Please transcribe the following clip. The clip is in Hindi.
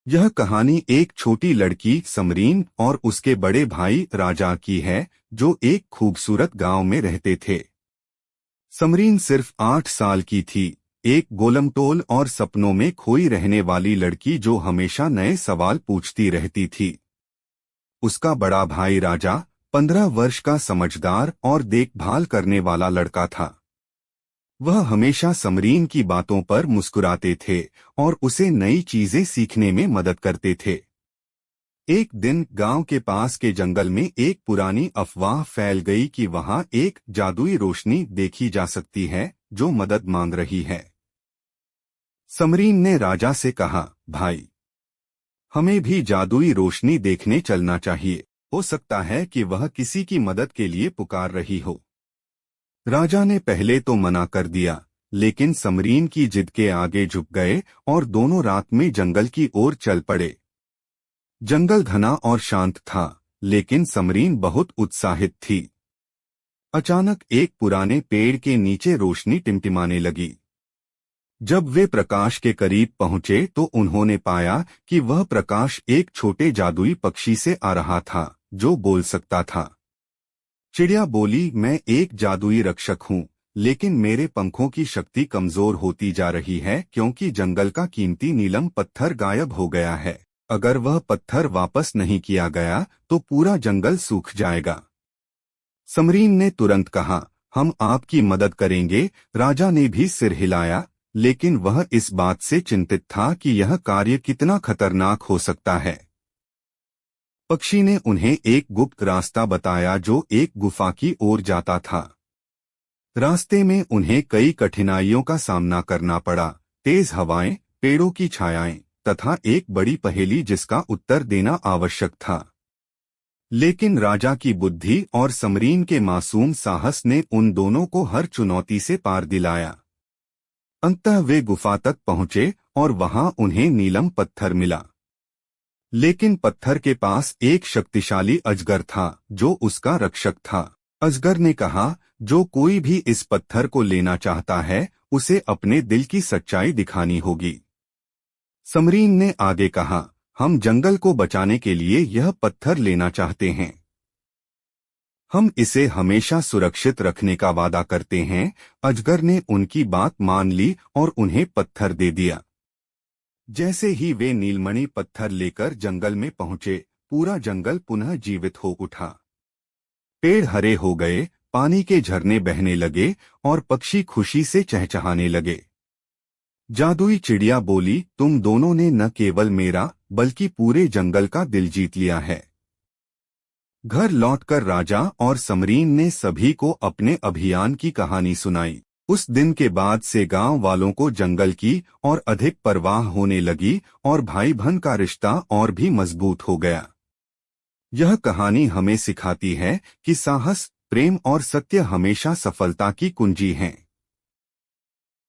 यह कहानी एक छोटी लड़की समरीन और उसके बड़े भाई राजा की है, जो एक खूबसूरत गांव में रहते थे। समरीन सिर्फ 8 साल की थी, एक गोलमटोल और सपनों में खोई रहने वाली लड़की जो हमेशा नए सवाल पूछती रहती थी। उसका बड़ा भाई राजा 15 वर्ष का समझदार और देखभाल करने वाला लड़का था। वह हमेशा समरीन की बातों पर मुस्कुराते थे और उसे नई चीजें सीखने में मदद करते थे। एक दिन गांव के पास के जंगल में एक पुरानी अफवाह फैल गई कि वहां एक जादुई रोशनी देखी जा सकती है जो मदद मांग रही है। समरीन ने राजा से कहा, भाई, हमें भी जादुई रोशनी देखने चलना चाहिए। हो सकता है कि वह किसी की मदद के लिए पुकार रही हो। राजा ने पहले तो मना कर दिया, लेकिन समरीन की जिद के आगे झुक गए और दोनों रात में जंगल की ओर चल पड़े। जंगल घना और शांत था, लेकिन समरीन बहुत उत्साहित थी। अचानक एक पुराने पेड़ के नीचे रोशनी टिमटिमाने लगी। जब वे प्रकाश के करीब पहुंचे तो उन्होंने पाया कि वह प्रकाश एक छोटे जादुई पक्षी से आ रहा था, जो बोल सकता था। चिड़िया बोली, मैं एक जादुई रक्षक हूँ, लेकिन मेरे पंखों की शक्ति कमजोर होती जा रही है क्योंकि जंगल का कीमती नीलम पत्थर गायब हो गया है। अगर वह पत्थर वापस नहीं किया गया तो पूरा जंगल सूख जाएगा। समरीन ने तुरंत कहा, हम आपकी मदद करेंगे। राजा ने भी सिर हिलाया, लेकिन वह इस बात से चिंतित था कि यह कार्य कितना खतरनाक हो सकता है। पक्षी ने उन्हें एक गुप्त रास्ता बताया जो एक गुफा की ओर जाता था। रास्ते में उन्हें कई कठिनाइयों का सामना करना पड़ा, तेज हवाएं, पेड़ों की छायाएं तथा एक बड़ी पहेली जिसका उत्तर देना आवश्यक था। लेकिन राजा की बुद्धि और समरीन के मासूम साहस ने उन दोनों को हर चुनौती से पार दिलाया। अंततः वे गुफा तक पहुंचे और वहां उन्हें नीलम पत्थर मिला। लेकिन पत्थर के पास एक शक्तिशाली अजगर था जो उसका रक्षक था। अजगर ने कहा, जो कोई भी इस पत्थर को लेना चाहता है उसे अपने दिल की सच्चाई दिखानी होगी। समरीन ने आगे कहा, हम जंगल को बचाने के लिए यह पत्थर लेना चाहते हैं। हम इसे हमेशा सुरक्षित रखने का वादा करते हैं। अजगर ने उनकी बात मान ली और उन्हें पत्थर दे दिया। जैसे ही वे नीलमणि पत्थर लेकर जंगल में पहुंचे, पूरा जंगल पुनः जीवित हो उठा। पेड़ हरे हो गए, पानी के झरने बहने लगे और पक्षी खुशी से चहचहाने लगे। जादुई चिड़िया बोली, तुम दोनों ने न केवल मेरा बल्कि पूरे जंगल का दिल जीत लिया है। घर लौटकर राजा और समरीन ने सभी को अपने अभियान की कहानी सुनाई। उस दिन के बाद से गांव वालों को जंगल की और अधिक परवाह होने लगी और भाई बहन का रिश्ता और भी मजबूत हो गया। यह कहानी हमें सिखाती है कि साहस, प्रेम और सत्य हमेशा सफलता की कुंजी हैं।